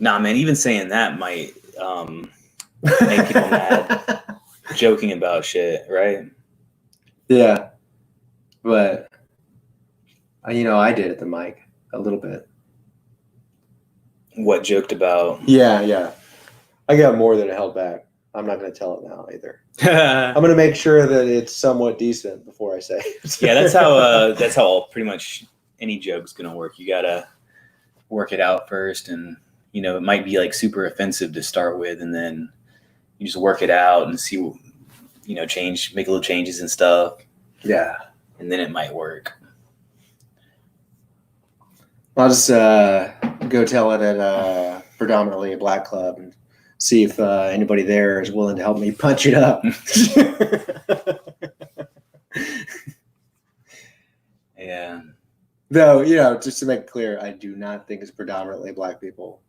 Nah, man, even saying that might make people mad. Joking about shit, right? Yeah. But, I did at the mic a little bit. What joked about? Yeah. I got more than I held back. I'm not going to tell it now either. I'm going to make sure that it's somewhat decent before I say it. Yeah, that's how pretty much any joke's going to work. You got to work it out first, and it might be like super offensive to start with, and then you just work it out and see, make little changes and stuff. Yeah. And then it might work. I'll just go tell it at predominantly a black club and see if anybody there is willing to help me punch it up. Yeah. Though, just to make it clear, I do not think it's predominantly black people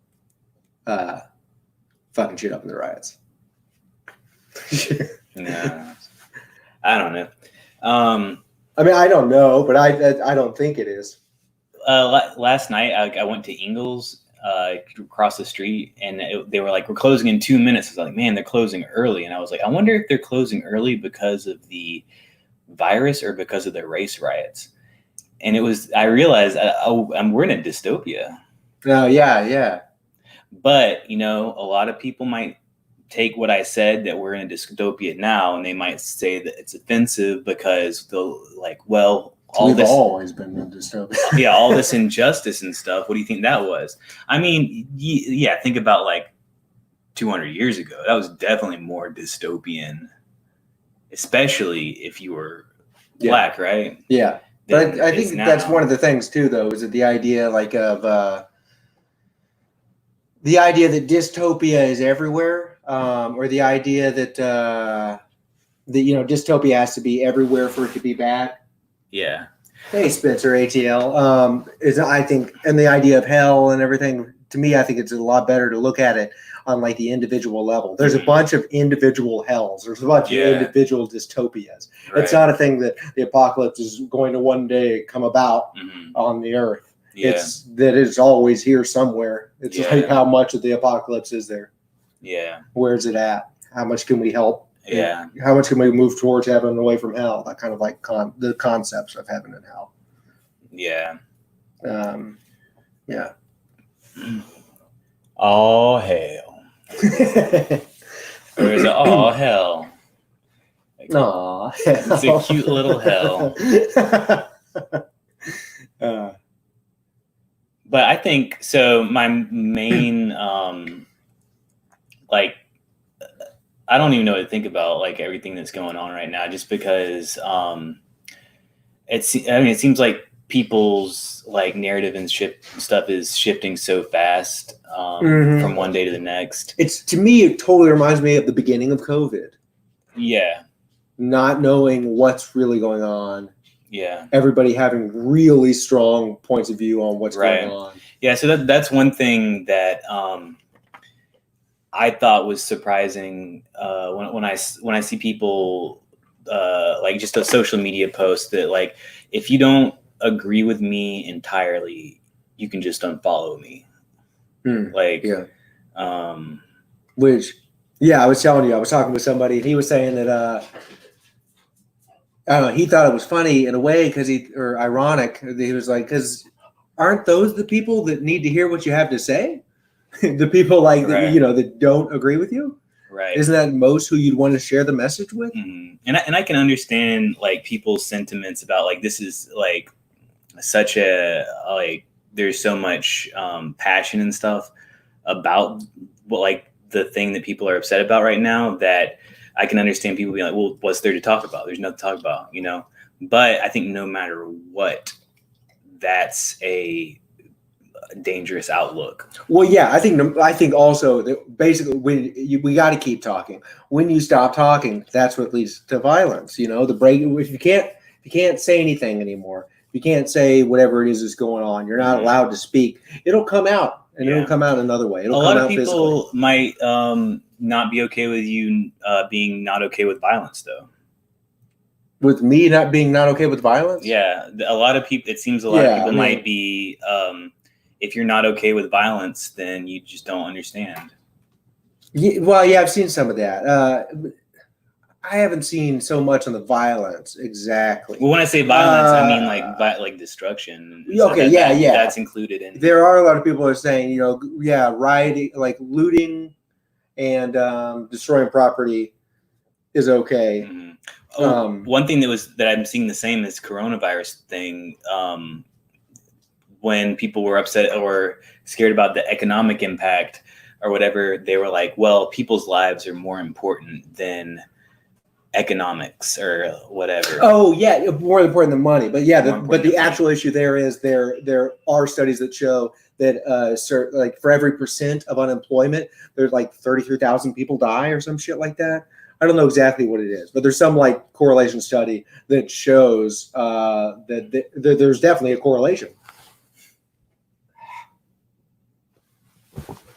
fucking shit up in the riots. No. I don't know. I don't know, but I don't think it is. Last night, I went to Ingles across the street, and they were like, we're closing in 2 minutes. I was like, man, they're closing early. And I was like, I wonder if they're closing early because of the virus or because of the race riots. And I realized, we're in a dystopia. Oh, yeah. But, a lot of people might take what I said, that we're in a dystopia now, and they might say that it's offensive because they'll like, well, We've always been in dystopia. Yeah, all this injustice and stuff. What do you think that was? I mean, yeah, think about like 200 years ago. That was definitely more dystopian, especially if you were black, right? Yeah. But I think that's one of the things too, though, is that the idea of the idea that dystopia is everywhere, or the idea that dystopia has to be everywhere for it to be bad. Yeah. Hey, Spencer, ATL. Is, I think, and the idea of hell and everything, to me, I think it's a lot better to look at it on like the individual level. There's a bunch of individual hells. There's a bunch of individual dystopias. Right. It's not a thing that the apocalypse is going to one day come about on the earth. Yeah. It's that it's always here somewhere. It's like, how much of the apocalypse is there? Yeah. Where's it at? How much can we help? Yeah. How much can we move towards heaven and away from hell? That kind of like the concepts of heaven and hell. Yeah. Yeah. All hell. Or is it all hell? Aw, it's a cute little hell. But I think so. My main I don't even know what to think about like everything that's going on right now, just because it seems like people's like narrative and stuff is shifting so fast from one day to the next. To me, it totally reminds me of the beginning of COVID. Yeah. Not knowing what's really going on. Yeah. Everybody having really strong points of view on what's going on. Yeah. So that's one thing that I thought was surprising when I see people like just a social media post that like, if you don't agree with me entirely, you can just unfollow me. I was telling you, I was talking with somebody and he was saying that I don't know, he thought it was funny in a way or ironic. He was like, because aren't those the people that need to hear what you have to say? The people like that don't agree with you, right? Isn't that most who you'd want to share the message with? And I can understand like people's sentiments about like this is like such a like there's so much passion and stuff about like the thing that people are upset about right now that I can understand people being like, well, what's there to talk about? There's nothing to talk about, But I think no matter what, that's a dangerous outlook. Well, yeah, I think also that basically we got to keep talking. When you stop talking, that's what leads to violence. The break. If you can't say anything anymore, if you can't say whatever it is that's going on, you're not allowed to speak. It'll come out, and it'll come out another way. It'll come out physically. A lot of people might not be okay with you being not okay with violence, though. With me not okay with violence? Yeah, a lot of people. It seems a lot of people might be. if you're not okay with violence, then you just don't understand. Yeah, well, yeah, I've seen some of that. I haven't seen so much on the violence exactly. Well, when I say violence, I mean like destruction. Okay, yeah. That's included in. There are a lot of people who are saying, rioting, like looting and destroying property is okay. Mm-hmm. One thing that I'm seeing the same is coronavirus thing. When people were upset or scared about the economic impact or whatever, they were like, well, people's lives are more important than economics or whatever. Oh yeah, more important than money. But yeah, but the actual issue there is there are studies that show that like for every % of unemployment, there's like 33,000 people die or some shit like that. I don't know exactly what it is, but there's some like correlation study that shows that there's definitely a correlation.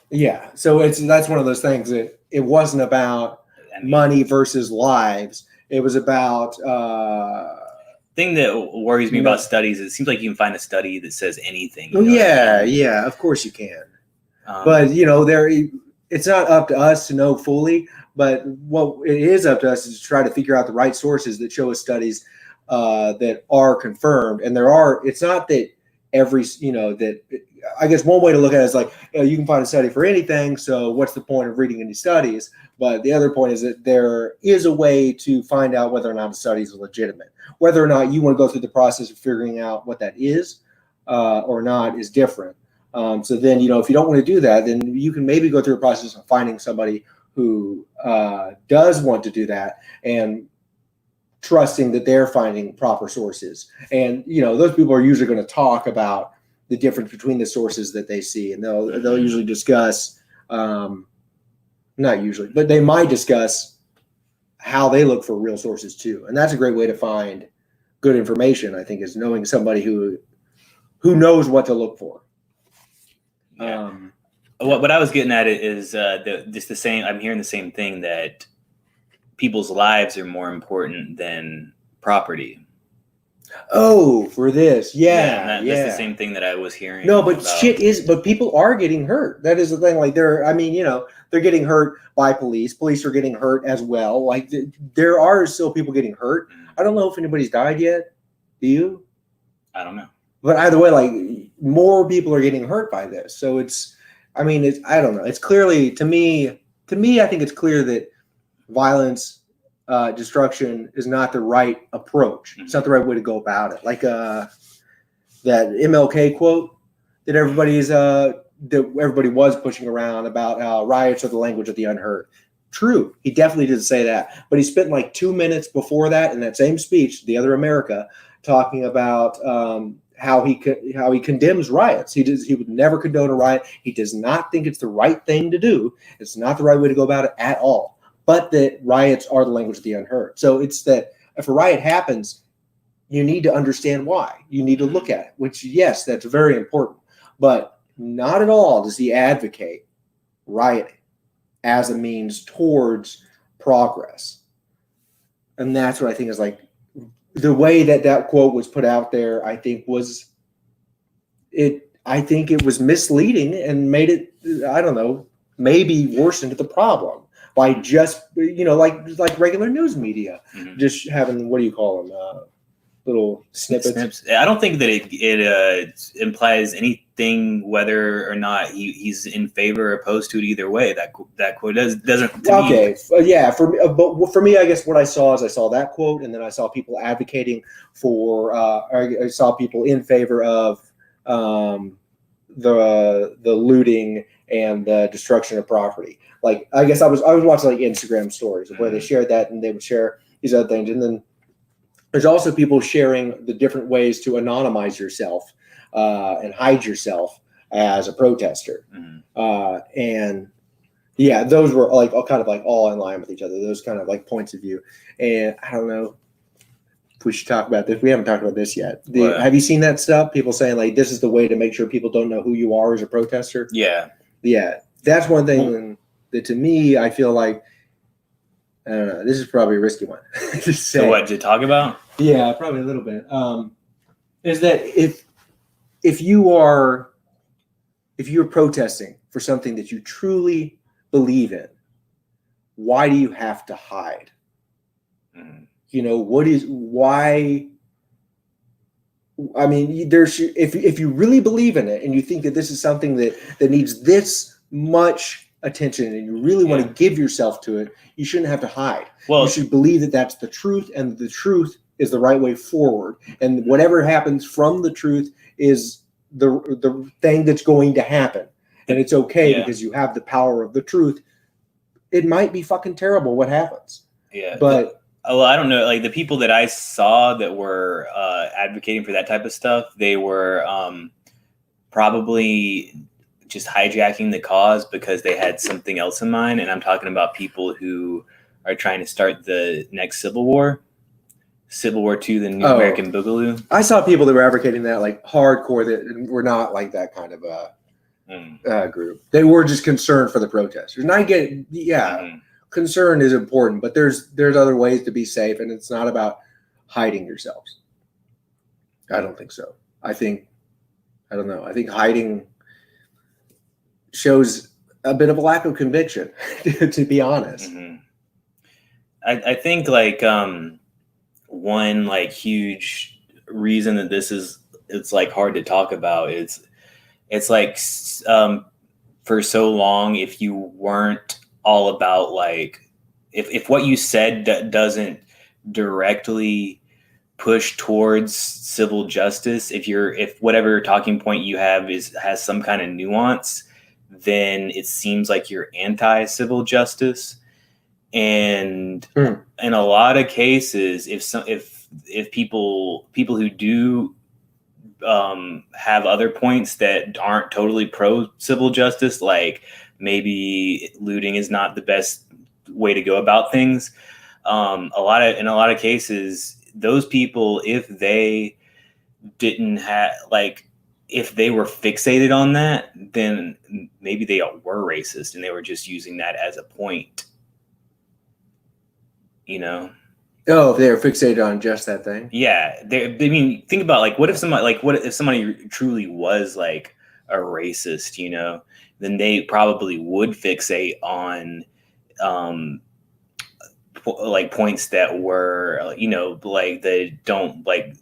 Yeah, so that's one of those things that it wasn't about money versus lives. It was about thing that worries me about studies. It seems like you can find a study that says anything. Yeah, of course you can. But it's not up to us to know fully. But what it is up to us is to try to figure out the right sources that show us studies that are confirmed. And it's not that I guess one way to look at it is like, you can find a study for anything. So what's the point of reading any studies? But the other point is that there is a way to find out whether or not a study is legitimate. Whether or not you want to go through the process of figuring out what that is or not is different. So then, if you don't want to do that, then you can maybe go through a process of finding somebody who does want to do that and trusting that they're finding proper sources. And, those people are usually going to talk about the difference between the sources that they see. And they'll usually discuss, not usually, but they might discuss how they look for real sources too. And that's a great way to find good information, I think, is knowing somebody who knows what to look for. Yeah. What I was getting at is just the same. I'm hearing the same thing, that people's lives are more important than property. Oh, for this, that's the same thing that I was hearing. No, but but people are getting hurt. That is the thing. Like they're getting hurt by police. Police are getting hurt as well. Like there are still people getting hurt. I don't know if anybody's died yet. Do you? I don't know. But either way, like more people are getting hurt by this. So I don't know. It's clearly to me, I think it's clear that violence, destruction is not the right approach. It's not the right way to go about it. Like that MLK quote that everybody was pushing around about how riots are the language of the unheard. True, he definitely did say that, but he spent like 2 minutes before that in that same speech, The Other America, talking about how he condemns riots. He would never condone a riot. He does not think it's the right thing to do. It's not the right way to go about it at all. But that riots are the language of the unheard. So it's that if a riot happens, you need to understand why. You need to look at it, which, yes, that's very important. But not at all does he advocate rioting as a means towards progress. And that's what I think is like the way that quote was put out there, I think it was misleading and made it, I don't know, maybe worsened the problem by just, like regular news media, just having, what do you call them? Little snippets. I don't think that it implies anything whether or not he's in favor or opposed to it either way. That quote doesn't. Okay, yeah. For me, I guess what I saw is I saw that quote, and then I saw people advocating for. I saw people in favor of the looting and the destruction of property. Like I guess I was watching like Instagram stories where they shared that, and they would share these other things, and then. There's also people sharing the different ways to anonymize yourself and hide yourself as a protester. And yeah, those were like kind of like all in line with each other. Those kind of like points of view. And I don't know if we should talk about this. We haven't talked about this yet. Have you seen that stuff? People saying like, this is the way to make sure people don't know who you are as a protester. Yeah. Yeah. That's one thing that to me, I feel like, I don't know. This is probably a risky one to say. So what to talk about? Yeah, probably a little bit. Is that if you are if you're protesting for something that you truly believe in, why do you have to hide? You know, why? I mean, if you really believe in it and you think that this is something that needs this much attention and you really want to give yourself to it, you shouldn't have to hide. Well, you should believe that that's the truth, and the truth is the right way forward. And whatever happens from the truth is the thing that's going to happen. And it's okay because you have the power of the truth. It might be fucking terrible what happens. Yeah. But well, I don't know. Like the people that I saw that were advocating for that type of stuff, they were probably just hijacking the cause because they had something else in mind. And I'm talking about people who are trying to start the next Civil War. Civil War II, the New American Boogaloo. I saw people that were advocating that like hardcore that were not like that kind of group. They were just concerned for the protesters. And I get it. Concern is important, but there's other ways to be safe, and it's not about hiding yourselves. I don't think so. I think hiding shows a bit of a lack of conviction, to be honest. I think like one like huge reason that it's like hard to talk about is it's like for so long, if you weren't all about like if what you said doesn't directly push towards civil justice, if whatever talking point you have has some kind of nuance, then it seems like you're anti-civil justice. And in a lot of cases, if people who do have other points that aren't totally pro civil justice, like maybe looting is not the best way to go about things. In a lot of cases, those people, if they didn't have if they were fixated on that, then maybe they were racist and they were just using that as a point. You know? Oh, if they were fixated on just that thing. Yeah, I mean, think about what if somebody truly was like a racist, you know? Then they probably would fixate on points that were, you know, like they don't like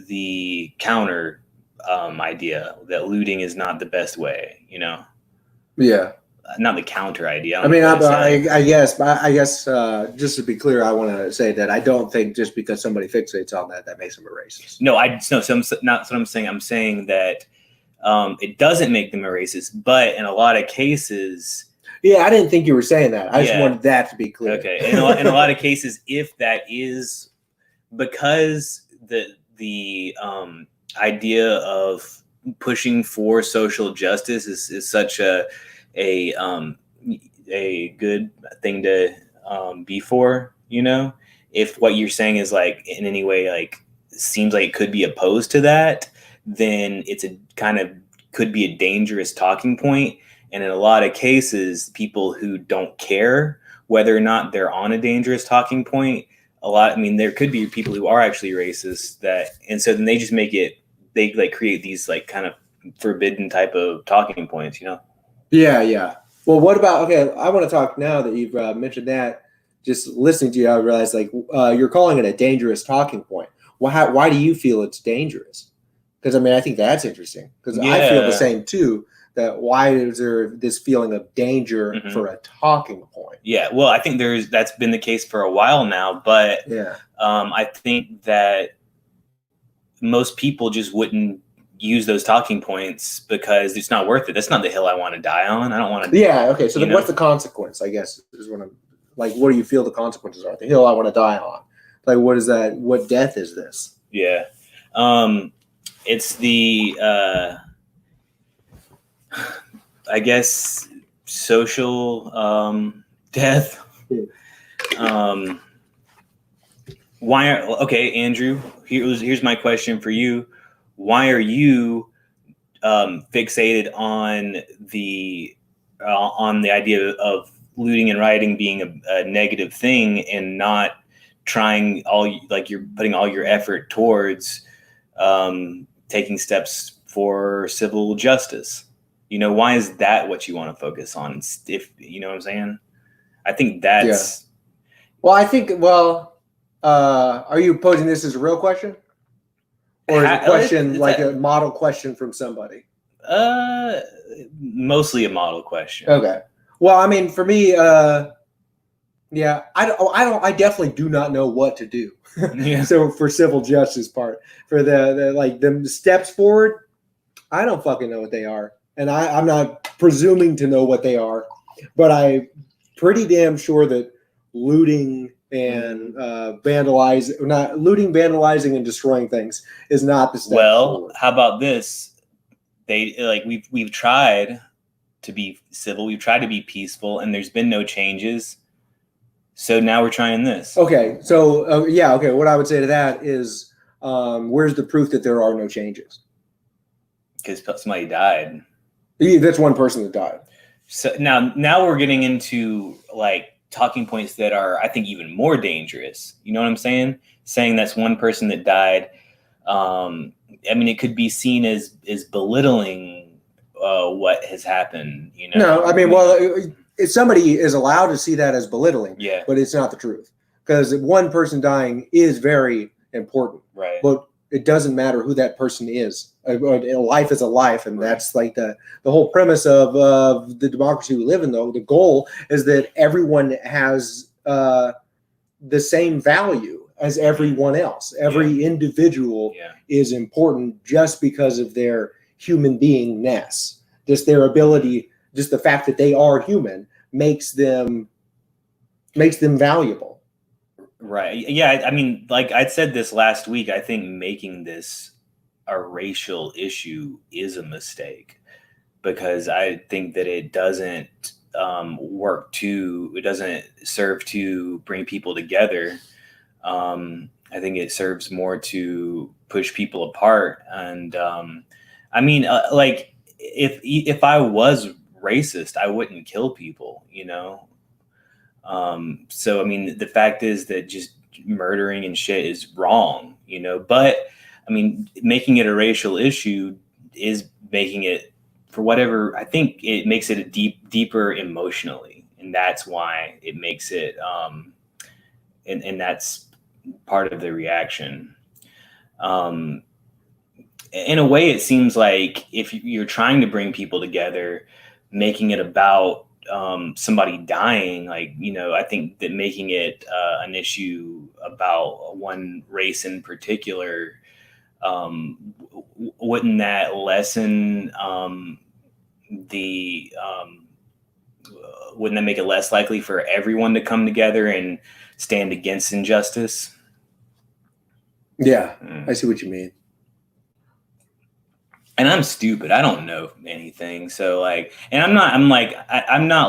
the counter idea that looting is not the best way, you know? Yeah. Not the counter idea. I guess just to be clear, I want to say that I don't think just because somebody fixates on that makes them a racist. No, not what I'm saying. I'm saying that it doesn't make them a racist, but in a lot of cases. Yeah, I didn't think you were saying that. I just wanted that to be clear. Okay, in a lot of cases, if that is because the idea of pushing for social justice is such a good thing to be for, you know, if what you're saying is like in any way like seems like it could be opposed to that, then it's a kind of could be a dangerous talking point. And in a lot of cases, people who don't care whether or not they're on a dangerous talking point, there could be people who are actually racist and so then they just they like create these like kind of forbidden type of talking points, you know? Yeah. Well, what about, I want to talk now that you've mentioned that, just listening to you, I realized you're calling it a dangerous talking point. Why do you feel it's dangerous? Because I think that's interesting because I feel the same too, that why is there this feeling of danger for a talking point? Yeah. Well, I think that's been the case for a while now, but I think that most people just wouldn't use those talking points because it's not worth it. That's not the hill I want to die on. I don't want to. Yeah. Okay. So then what's the consequence? I guess is what I'm like. What do you feel the consequences are? The hill I want to die on. Like, what is that? What death is this? Yeah. It's the, I guess, social death. Andrew, here's my question for you. Why are you fixated on the idea of looting and rioting being a negative thing and not trying you're putting all your effort towards taking steps for civil justice. Why is that what you want to focus on? If you know what I'm saying? I think that's. Well, are you posing this as a real question? Or is it a question like a model question from somebody? Mostly a model question. Okay. Well, I mean, for me, yeah, I definitely do not know what to do. Yeah. So for civil justice part, for the steps forward, I don't fucking know what they are, and I'm not presuming to know what they are, but I'm pretty damn sure that looting and vandalizing, and destroying things is not the step forward. How about this? We've tried to be civil, we've tried to be peaceful, and there's been no changes. So now we're trying this. Okay, so okay. What I would say to that is, where's the proof that there are no changes? Because somebody died. That's one person that died. So now we're getting into like talking points that are, I think, even more dangerous. You know what I'm saying? Saying that's one person that died. I mean, it could be seen as belittling what has happened. No, I mean, if somebody is allowed to see that as belittling, yeah, but it's not the truth, because one person dying is very important, right? But it doesn't matter who that person is. A life is a life, and that's like the whole premise of the democracy we live in. Though the goal is that everyone has the same value as everyone else. Every individual is important just because of their human beingness, just their ability. Just the fact that they are human makes them valuable. Right. Yeah. I mean, like I said this last week, I think making this a racial issue is a mistake, because I think that it doesn't it doesn't serve to bring people together. I think it serves more to push people apart. And I mean, like if I was racist, I wouldn't kill people, so I mean, the fact is that just murdering and shit is wrong, but I mean, making it a racial issue is making it, for whatever, I think it makes it deeper emotionally, and that's why it makes it and that's part of the reaction. In a way, it seems like if you're trying to bring people together, making it about somebody dying, I think that making it an issue about one race in particular, wouldn't that lessen wouldn't that make it less likely for everyone to come together and stand against injustice? Yeah, I see what you mean. And I'm stupid. I don't know anything. So and I'm not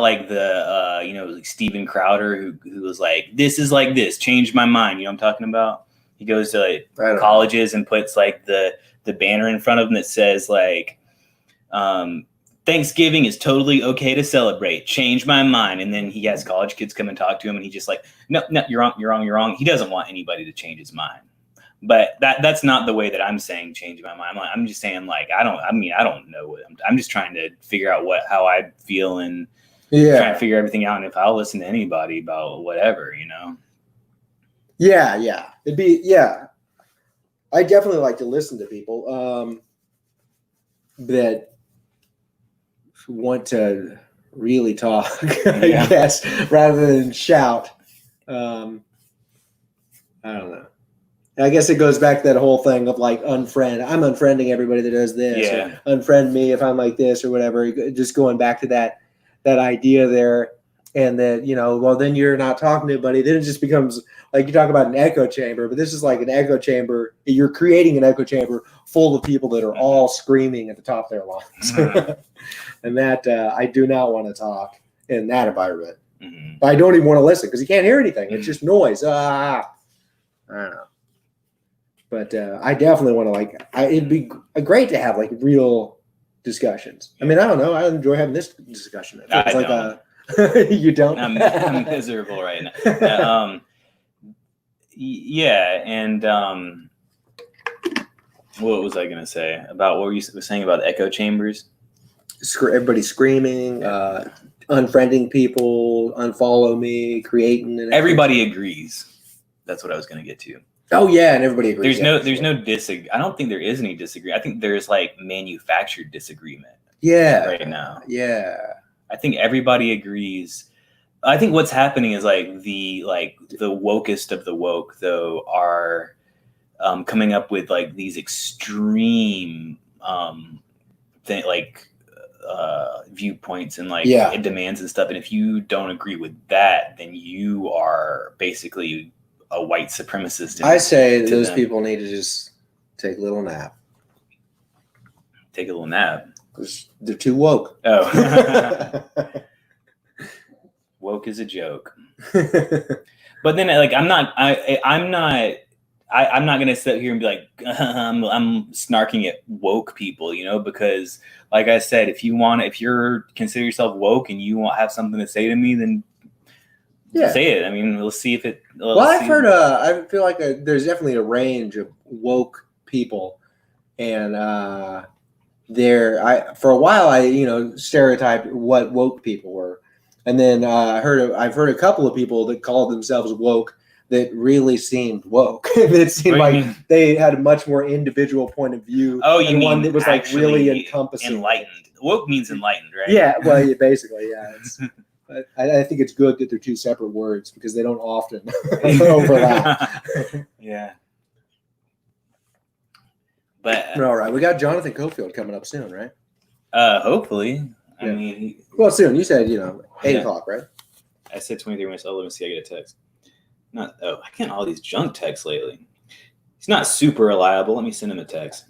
like the, like Steven Crowder who was like, this is like this, changed my mind. You know what I'm talking about? He goes to colleges and puts like the banner in front of him that says Thanksgiving is totally okay to celebrate. Change my mind. And then he has college kids come and talk to him, and he just like, no, you're wrong. He doesn't want anybody to change his mind. But that's not the way that I'm saying change my mind. I'm just saying I don't know. I'm just trying to figure out how I feel, and trying to figure everything out. And if I'll listen to anybody about whatever, Yeah. It'd be, I definitely like to listen to people that want to really talk, I guess, rather than shout. I don't know. I guess it goes back to that whole thing of I'm unfriending everybody that does this, or unfriend me if I'm like this or whatever. Just going back to that idea there, and that, then you're not talking to anybody. Then it just becomes like, you talk about an echo chamber, but this is like an echo chamber. You're creating an echo chamber full of people that are all screaming at the top of their lungs. And that I do not want to talk in that environment. But I don't even want to listen, because you can't hear anything. It's just noise. I don't know. But I definitely want to it'd be great to have real discussions. I mean, I don't know. I enjoy having this discussion. It's you don't. I'm miserable right now. Yeah, and What was I gonna say about what were you saying about the echo chambers? Everybody screaming, unfriending people, unfollow me, creating. And everybody agrees. That's what I was gonna get to. Oh yeah, and everybody agrees. There's no disagree. I don't think there is any disagreement. I think there's like manufactured disagreement. Yeah. Right now. Yeah. I think everybody agrees. I think what's happening is like the wokest of the woke though are coming up with like these extreme viewpoints and like demands and stuff. And if you don't agree with that, then you are basically a white supremacist. I say those people need to just take a little nap. Take a little nap. Because they're too woke. Oh. Woke is a joke. But then like I'm not gonna sit here and be like I'm snarking at woke people, you know, because like I said, if you're consider yourself woke and you want have something to say to me, then say it. I mean, we'll see if it. I've heard. I feel like there's definitely a range of woke people, and for a while I stereotyped what woke people were, and then I've heard a couple of people that called themselves woke that really seemed woke. It seemed like they had a much more individual point of view. Oh, you mean one that was like really encompassing. Enlightened. Woke means enlightened, right? Yeah. Well, basically, yeah. I think it's good that they're two separate words because they don't often overlap. Yeah. But all right, we got Jonathan Cofield coming up soon, right? Hopefully. Yeah. I mean, soon. You said 8 o'clock, right? I said 23 minutes. Oh, let me see. I get a text. I can't all these junk texts lately. He's not super reliable. Let me send him a text.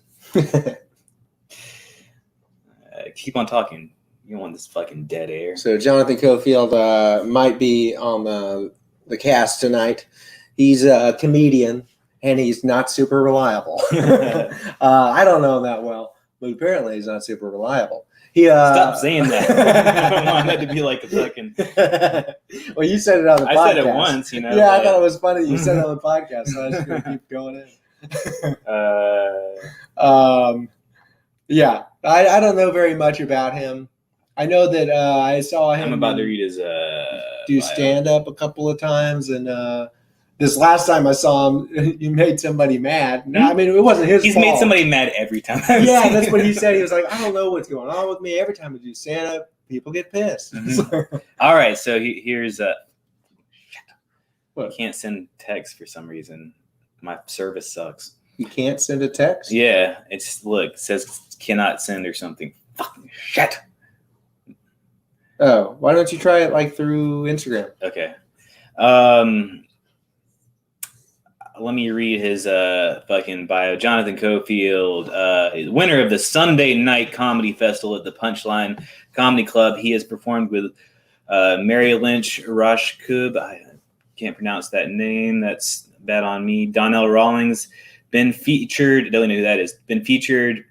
Keep on talking. You don't want this fucking dead air. So Jonathan Cofield might be on the cast tonight. He's a comedian, and he's not super reliable. I don't know him that well, but apparently he's not super reliable. Stop saying that. I don't want that to be like a fucking. Well, you said it on the podcast. I said it once, Yeah, but I thought it was funny. You said it on the podcast, so I was just going to keep going in. Yeah, I don't know very much about him. I know that I saw him. I'm about to read his do stand up a couple of times, and this last time I saw him, you made somebody mad. No, I mean, it wasn't his fault. He's made somebody mad every time. Yeah, that's what he said. He was like, I don't know what's going on with me. Every time I do stand up, people get pissed. Mm-hmm. All right, so here's what? I can't send text for some reason. My service sucks. You can't send a text? Yeah, it says cannot send or something. Fucking shit. Oh, why don't you try it like through Instagram? Okay. Let me read his fucking bio. Jonathan Cofield, winner of the Sunday Night Comedy Festival at the Punchline Comedy Club. He has performed with Mary Lynch Rashkub. I can't pronounce that name. That's bad on me. Donnell Rawlings. Been featured. Don't know who that is. Been featured.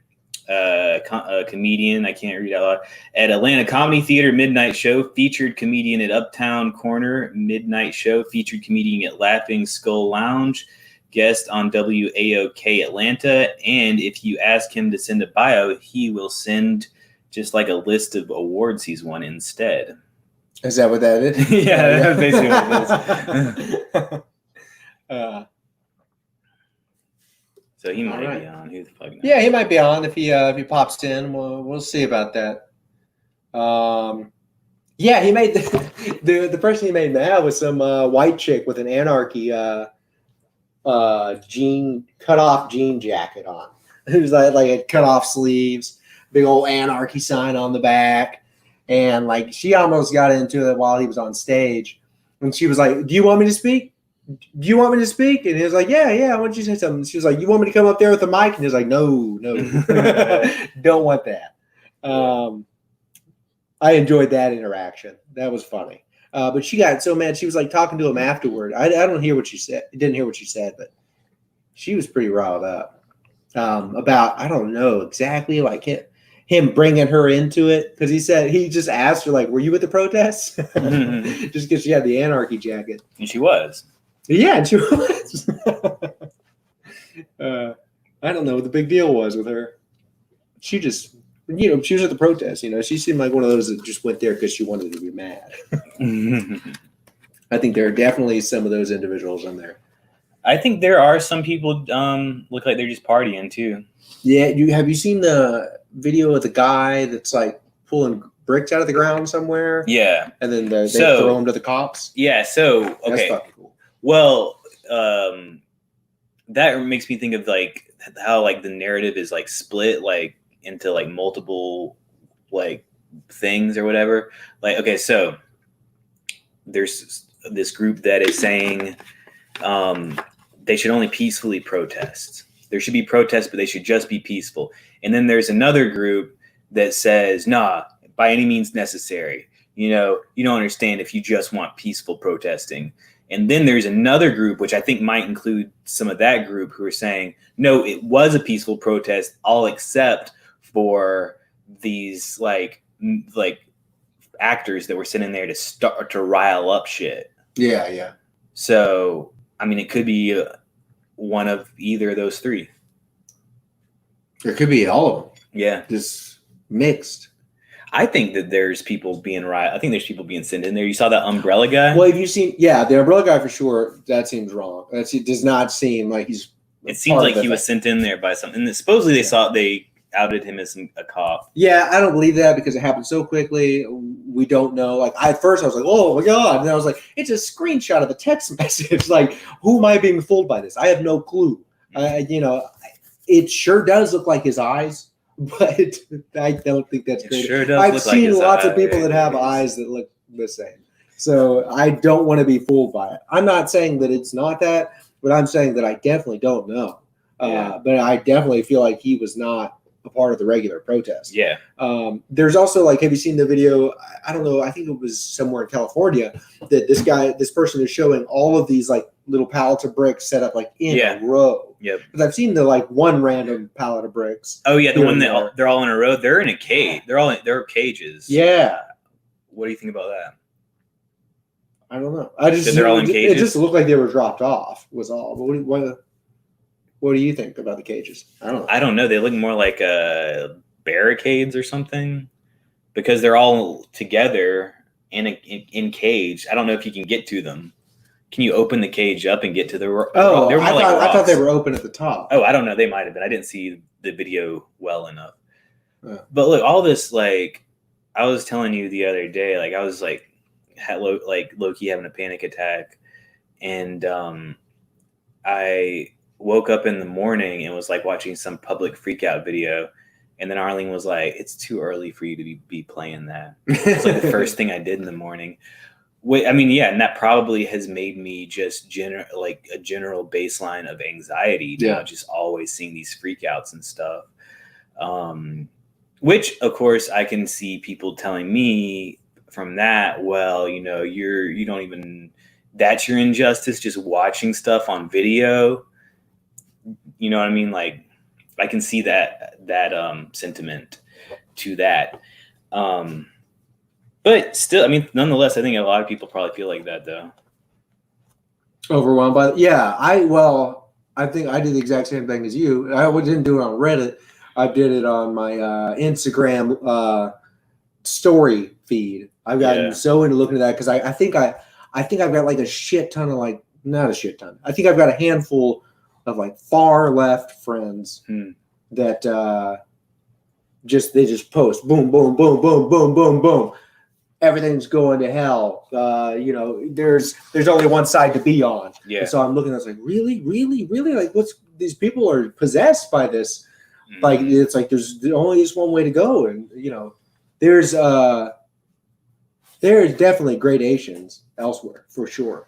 A comedian. I can't read out loud. At Atlanta Comedy Theater Midnight Show. Featured comedian at Uptown Corner Midnight Show. Featured comedian at Laughing Skull Lounge. Guest on WAOK Atlanta. And if you ask him to send a bio, he will send just like a list of awards he's won instead. Is that what that is? Yeah, that's basically what it is. So he might be on. Who the fuck knows? Yeah, he might be on if he pops in. We'll see about that. Yeah, he made the person he made mad was some white chick with an anarchy cut off jean jacket on. It was like it cut off sleeves, big old anarchy sign on the back, and like she almost got into it while he was on stage, and she was like, "Do you want me to speak? Do you want me to speak?" And he was like, yeah, why don't you say something? She was like, you want me to come up there with the mic? And he was like, no, don't want that. I enjoyed that interaction. That was funny. But she got so mad. She was like talking to him afterward. I don't hear what she said. I didn't hear what she said, but she was pretty riled up about, I don't know exactly, like him bringing her into it. Because he just asked her, like, were you at the protests? Just because she had the anarchy jacket. And she was. Yeah, and she was. I don't know what the big deal was with her. She just, she was at the protest. She seemed like one of those that just went there because she wanted to be mad. I think there are definitely some of those individuals in there. I think there are some people look like they're just partying too. Yeah, have you seen the video of the guy that's like pulling bricks out of the ground somewhere? Yeah, and then they throw them to the cops. Yeah, so okay, that's fucking cool. Well, that makes me think of like how like the narrative is like split like into like multiple like things or whatever. Like, okay, so there's this group that is saying they should only peacefully protest. There should be protests, but they should just be peaceful. And then there's another group that says, nah, by any means necessary. You don't understand if you just want peaceful protesting. And then there's another group, which I think might include some of that group, who are saying, no, it was a peaceful protest, all except for these like actors that were sitting there to start to rile up shit. Yeah, yeah. So, I mean, it could be one of either of those three. It could be all of them. Yeah. Just mixed. I think that there's people being I think there's people being sent in there. You saw that umbrella guy? Well, have you seen? Yeah, the umbrella guy for sure. That seems wrong. It does not seem like he's. It seems like he was sent in there by something. And supposedly they outed him as a cop. Yeah, I don't believe that because it happened so quickly. We don't know. Like at first I was like, oh my God. And then I was like, it's a screenshot of a text message. Like, who am I being fooled by this? I have no clue. It sure does look like his eyes, but I don't think that's great. Sure does. I've seen lots of people that have eyes that look the same. So I don't want to be fooled by it. I'm not saying that it's not that, but I'm saying that I definitely don't know. But I definitely feel like he was not a part of the regular protest. Yeah. There's also like, have you seen the video? I don't know. I think it was somewhere in California that this person is showing all of these like little pallets of bricks set up like in a row. Yep. Because I've seen the like one random pallet of bricks. Oh yeah, the one that they're all in a row. They're in a cage. They're cages. Yeah. What do you think about that? I don't know. They're all in cages. It just looked like they were dropped off. Was all. But what do you think about the cages? I don't know. They look more like barricades or something because they're all together in cage. I don't know if you can get to them. Can you open the cage up and get to the? I thought they were open at the top. Oh, I don't know. They might have been. I didn't see the video well enough. But look, all this like I was telling you the other day, like I was like low-key having a panic attack, and I woke up in the morning and was like watching some public freak out video, and then Arlene was like, "It's too early for you to be playing that." It's like the first thing I did in the morning. I mean, yeah, and that probably has made me just like a general baseline of anxiety. Now, just always seeing these freakouts and stuff. Which, of course, I can see people telling me from that. Well, you don't even. That's your injustice. Just watching stuff on video. You know what I mean? Like, I can see that sentiment to that. But still, I mean, nonetheless, I think a lot of people probably feel like that, though. Overwhelmed by I think I did the exact same thing as you. I didn't do it on Reddit. I did it on my Instagram story feed. I've gotten so into looking at that because I think I've got like a shit ton of not a shit ton. I think I've got a handful of like far left friends that they just post boom, boom, boom, boom, boom, boom, boom. Everything's going to hell. There's only one side to be on. Yeah. And so I'm looking at it, like, really? Like, these people are possessed by this. Like, it's like there's only just one way to go. And, there's definitely gradations elsewhere for sure.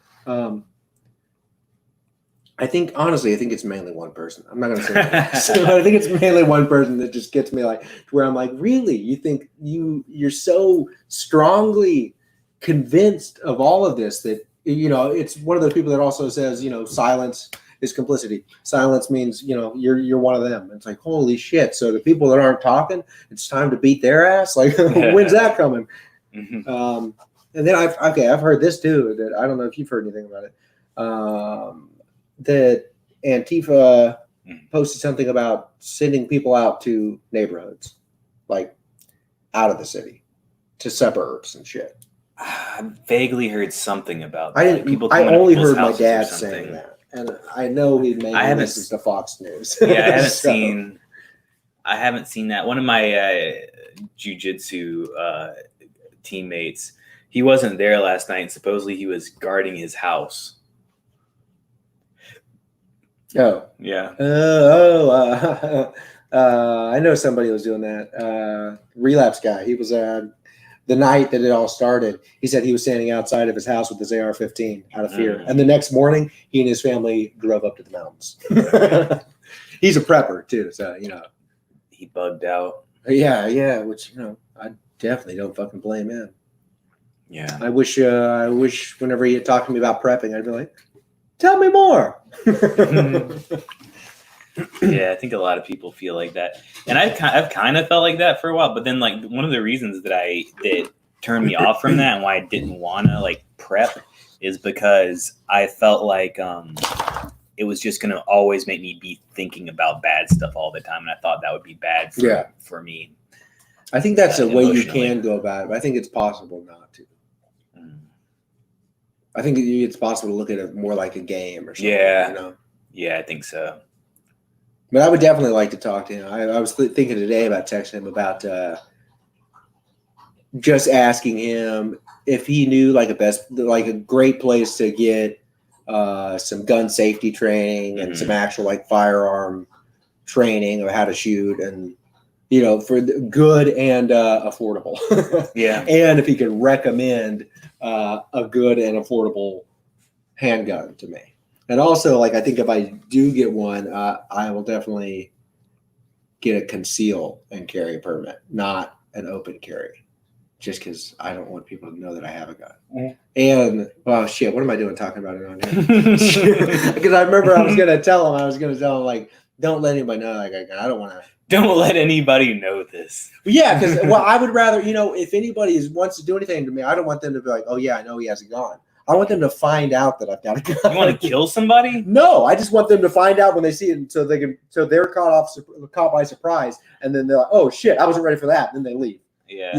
I think it's mainly one person. I'm not going to say that. So I think it's mainly one person that just gets me like to where I'm like, really? You think you're so strongly convinced of all of this that, it's one of those people that also says, silence is complicity. Silence means, you're one of them. It's like, holy shit. So the people that aren't talking, it's time to beat their ass. Like, when's that coming? And then I've heard this too, that I don't know if you've heard anything about it. That Antifa posted something about sending people out to neighborhoods, like out of the city to suburbs and shit. I vaguely heard something about that. I didn't. People I coming to only people's heard my houses or dad something. saying that, and I know he made I haven't listens to Fox News. Yeah, I haven't So, seen. I haven't seen that. One of my jiu-jitsu teammates, he wasn't there last night. Supposedly, he was guarding his house. Oh, Yeah. I know somebody was doing that. Relapse guy. He was the night that it all started. He said he was standing outside of his house with his AR-15 out of fear, and the next morning, he and his family drove up to the mountains. He's a prepper too, so He bugged out. Yeah. Which I definitely don't fucking blame him. Yeah. I wish whenever he talked to me about prepping, I'd be like, tell me more. Yeah, I think a lot of people feel like that, and I've kind of felt like that for a while. But then, like, one of the reasons that turned me off from that and why I didn't want to like prep is because I felt like it was just gonna always make me be thinking about bad stuff all the time, and I thought that would be bad for me. I think that's a way you can go about it, but I think it's possible not to. I think it's possible to look at it more like a game or something. Yeah. Yeah, I think so. But I would definitely like to talk to him. I was thinking today about texting him about just asking him if he knew like a great place to get some gun safety training and some actual like firearm training of how to shoot, and for good and affordable. Yeah. And if he could recommend a good and affordable handgun to me. And also, like, I think if I do get one, I will definitely get a conceal and carry permit, not an open carry, just because I don't want people to know that I have a gun. And, oh, shit, what am I doing talking about it on here? Because I remember I was going to tell him, like, don't let anybody know I got a gun. I don't want to. Don't let anybody know this. Yeah, because, I would rather, if anybody wants to do anything to me, I don't want them to be like, oh, yeah, I know he has a gun. I want them to find out that I've got a gun. You want to kill somebody? No, I just want them to find out when they see it, so they're caught by surprise, and then they're like, "Oh shit, I wasn't ready for that." Then they leave. Yeah.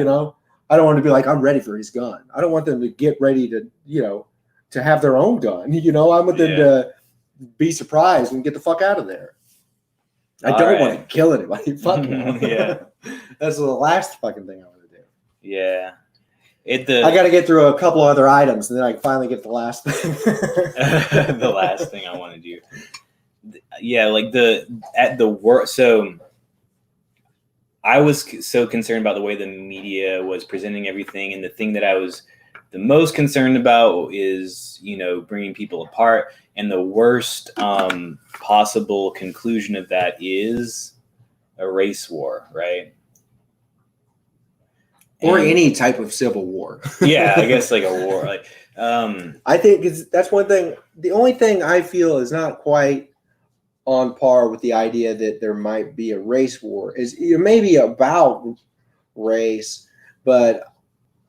I don't want to be like, "I'm ready for his gun." I don't want them to get ready to, to have their own gun. I want them to be surprised and get the fuck out of there. I don't want to kill anybody. Fuck no. Yeah. That's the last fucking thing I want to do. Yeah. I got to get through a couple other items, and then I can finally get the last thing. The last thing I want to do. Yeah, like at the work. So I was so concerned about the way the media was presenting everything, and the thing that I was the most concerned about is bringing people apart. And the worst possible conclusion of that is a race war, right? Or any type of civil war. Yeah, I guess like a war. Like, I think that's one thing. The only thing I feel is not quite on par with the idea that there might be a race war is maybe about race, but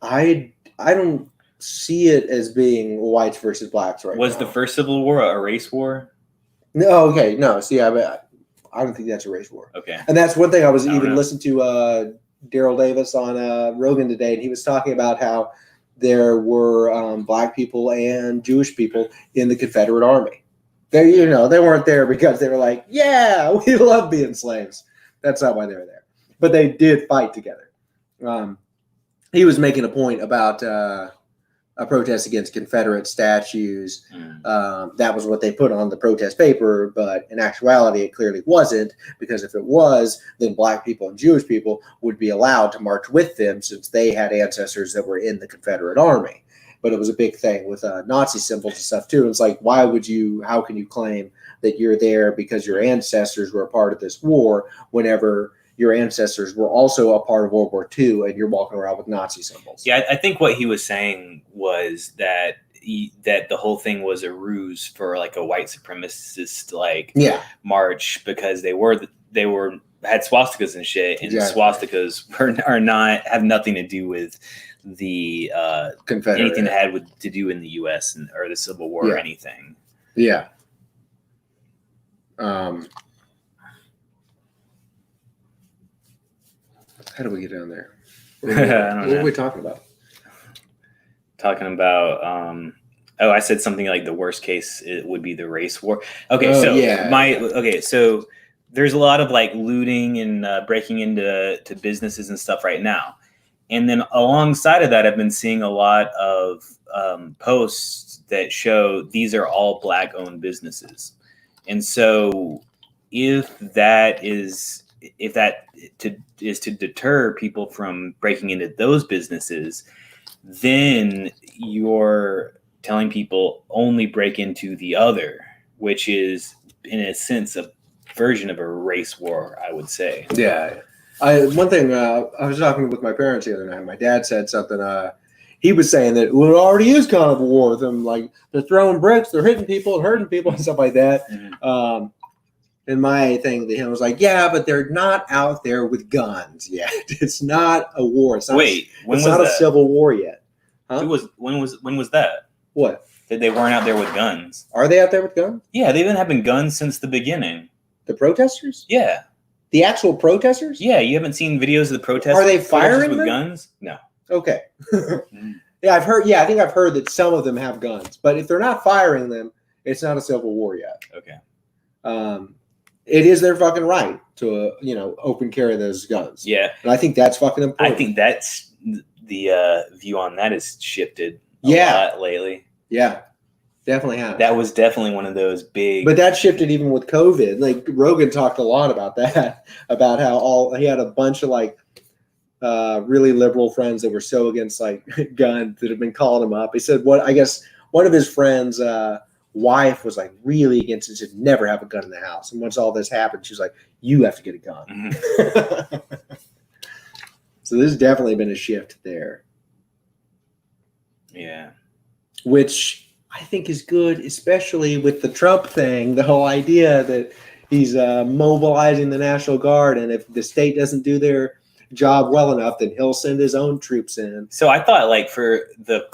I don't see it as being whites versus blacks right now. Was the first Civil War a race war? No, okay, no. See, I don't think that's a race war. Okay, and that's one thing I was listening to Daryl Davis on Rogan today, and he was talking about how there were black people and Jewish people in the Confederate Army. They weren't there because they were like, yeah, we love being slaves. That's not why they were there. But they did fight together. He was making a point about a protest against Confederate statues. That was what they put on the protest paper, but in actuality, it clearly wasn't, because if it was, then black people and Jewish people would be allowed to march with them since they had ancestors that were in the Confederate Army. But it was a big thing with Nazi symbols and stuff too. It's like, how can you claim that you're there because your ancestors were a part of this war whenever your ancestors were also a part of World War II and you're walking around with Nazi symbols? Yeah, I think what he was saying was that that the whole thing was a ruse for like a white supremacist march, because they had swastikas and shit, and swastikas have nothing to do with the anything that had to do in the U.S. or the Civil War or anything. Yeah. How do we get down there? I don't What know. are we talking about? Talking about I said something like the worst case it would be the race war. Okay, Oh, so yeah. so there's a lot of like looting and breaking into businesses and stuff right now. And then alongside of that, I've been seeing a lot of posts that show these are all Black owned businesses. And so if that is to deter people from breaking into those businesses, then you're telling people only break into the other, which is in a sense a version of a race war, I would say. Yeah. One thing, I was talking with my parents the other night. My dad said something. He was saying that it already is kind of a war with them. Like they're throwing bricks, they're hitting people and hurting people and stuff like that. Mm-hmm. And my thing to him was like, yeah, but they're not out there with guns yet. It's not a war. It's not when it's was not that? a civil war yet. Huh? When was that? What? That they weren't out there with guns. Are they out there with guns? Yeah, they've been having guns since the beginning. The protesters? Yeah. The actual protesters? Yeah, you haven't seen videos of the protesters? Are they firing with them? guns? No. Okay. Yeah, I've heard. Yeah, I think I've heard that some of them have guns, but if they're not firing them, it's not a civil war yet. Okay. It is their fucking right to open carry those guns. Yeah, and I think that's fucking important. I think that's the view on that has shifted a lot lately. Yeah, definitely has. That was definitely one of those big. But that shifted even with COVID. Like Rogan talked a lot about that, about how he had a bunch of like really liberal friends that were so against like guns that have been calling him up. He said, I guess one of his friends' wife was like really against it, said never have a gun in the house. And once all this happened, she was like, you have to get a gun. Mm-hmm. So there's definitely been a shift there. Yeah. Which I think is good, especially with the Trump thing, the whole idea that he's mobilizing the National Guard. And if the state doesn't do their job well enough, then he'll send his own troops in. So I thought like for the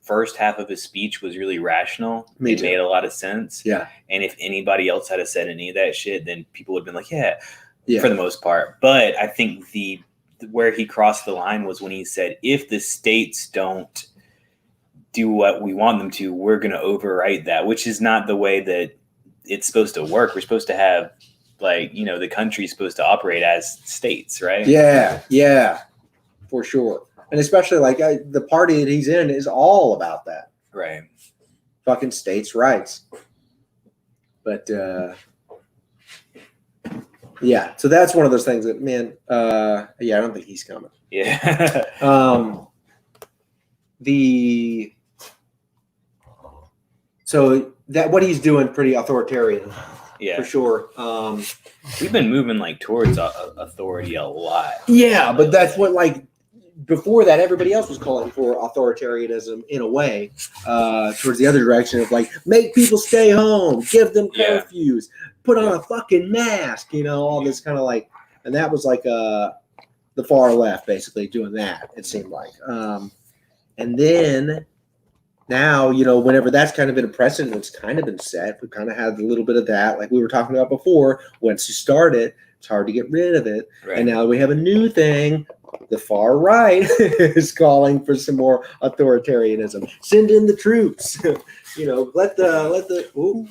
first half of his speech was really rational. It made a lot of sense. Yeah. And if anybody else had said any of that shit, then people would have been like, yeah, for the most part. But I think where he crossed the line was when he said, if the states don't do what we want them to, we're going to overwrite that, which is not the way that it's supposed to work. We're supposed to have the country's supposed to operate as states, right? Yeah, for sure. And especially the party that he's in is all about that. Right. Fucking states' rights. But, yeah, so that's one of those things that, man, I don't think he's coming. Yeah. So that what he's doing pretty authoritarian. Yeah, for sure. We've been moving towards authority a lot. Yeah, but that's what before that, everybody else was calling for authoritarianism in a way, towards the other direction of make people stay home, give them curfews, put on a fucking mask, all this kind of and that was the far left basically doing that. It seemed like, and then. Now, whenever that's kind of been a precedent, it's kind of been set. We kind of had a little bit of that, like we were talking about before. Once you start it, it's hard to get rid of it. Right. And now we have a new thing. The far right is calling for some more authoritarianism. Send in the troops. Let the ooh.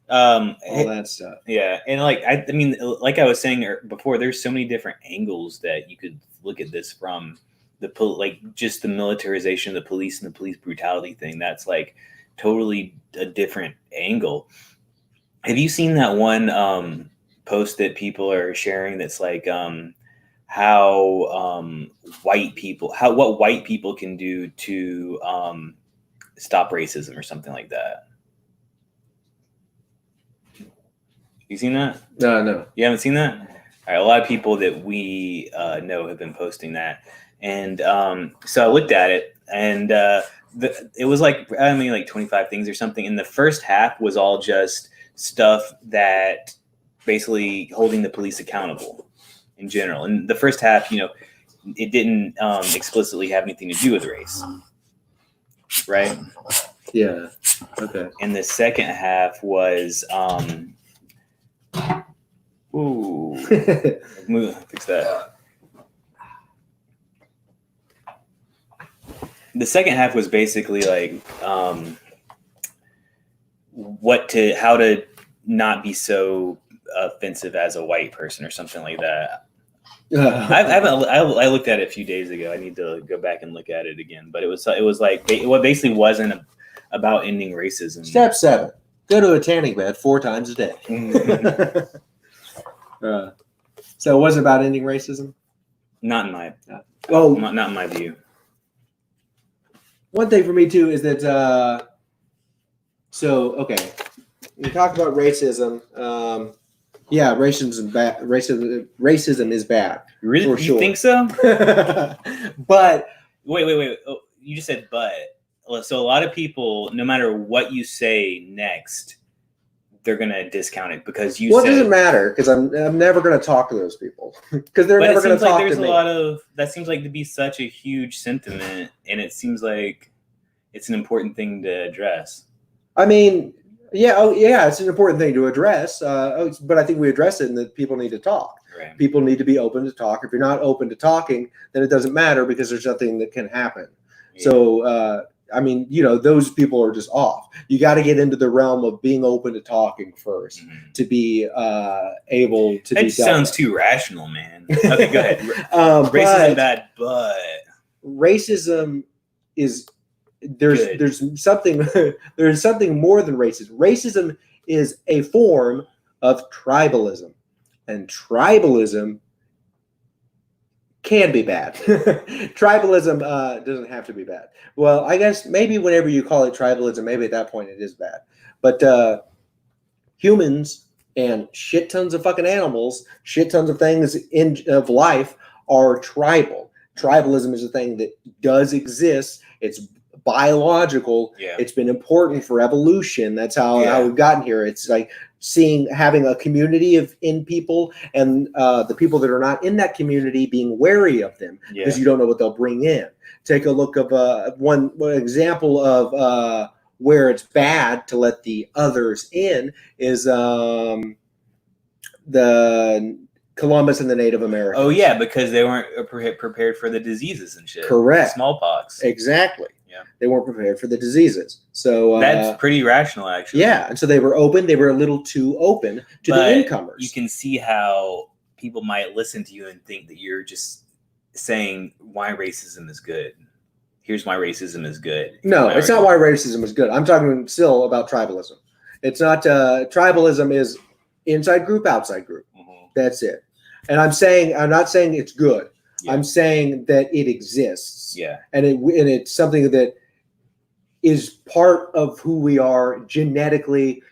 All that stuff. Yeah, and I mean, like I was saying before, there's so many different angles that you could look at this from. Just the militarization of the police and the police brutality thing. That's totally a different angle. Have you seen that one post that people are sharing? That's how what white people can do to stop racism or something like that. You seen that? No. You haven't seen that? All right, a lot of people that we know have been posting that. And so I looked at it, and it was 25 things or something. And the first half was all just stuff that basically holding the police accountable in general. And the first half, it didn't explicitly have anything to do with race, right? Yeah. Okay. And the second half was, Fix that. The second half was basically like how to not be so offensive as a white person or something like that. I looked at it a few days ago. I need to go back and look at it again. But it was like it basically wasn't about ending racism. Step 7: go to a tanning bed 4 times a day. So it wasn't about ending racism. Not in my not in my view. One thing for me too is that okay, we talked about racism. Yeah, racism bad. Racism is bad. Really? For sure. You think so? But wait. Oh, you just said but. So a lot of people, no matter what you say next, they're gonna discount it because you. Well, it doesn't matter because I'm never gonna talk to those people because they're never gonna talk to me. There's a lot of that seems like to be such a huge sentiment, and it seems like it's an important thing to address. I mean, yeah, it's an important thing to address. But I think we address it, and that people need to talk. Right. People need to be open to talk. If you're not open to talking, then it doesn't matter because there's nothing that can happen. Yeah. So. I mean, those people are just off. You got to get into the realm of being open to talking first to be able to. That sounds too rational, man. Okay, go ahead. Racism bad, but racism is there's something more than racism. Racism is a form of tribalism, and tribalism can be bad. Tribalism doesn't have to be bad. Well, I guess maybe whenever you call it tribalism, maybe at that point it is bad. But humans and shit tons of fucking animals, shit tons of things of life are tribal. Tribalism is a thing that does exist. It's biological. Yeah. It's been important for evolution. That's how we've gotten here. It's like having a community in people, and the people that are not in that community being wary of them because you don't know what they'll bring in. Take a look of one example of where it's bad to let the others in is the Columbus and the Native Americans. Oh yeah, because they weren't prepared for the diseases and shit. Correct. Smallpox. Exactly. Yeah. They weren't prepared for the diseases. So that's pretty rational, actually. Yeah, and so they were open. They were a little too open to the incomers. You can see how people might listen to you and think that you're just saying why racism is good. Here's why racism is good. No, it's not why racism is good. I'm talking still about tribalism. It's not tribalism is inside group, outside group. Mm-hmm. That's it. And I'm not saying it's good. Yeah. I'm saying that it exists. Yeah. And it's something that is part of who we are genetically.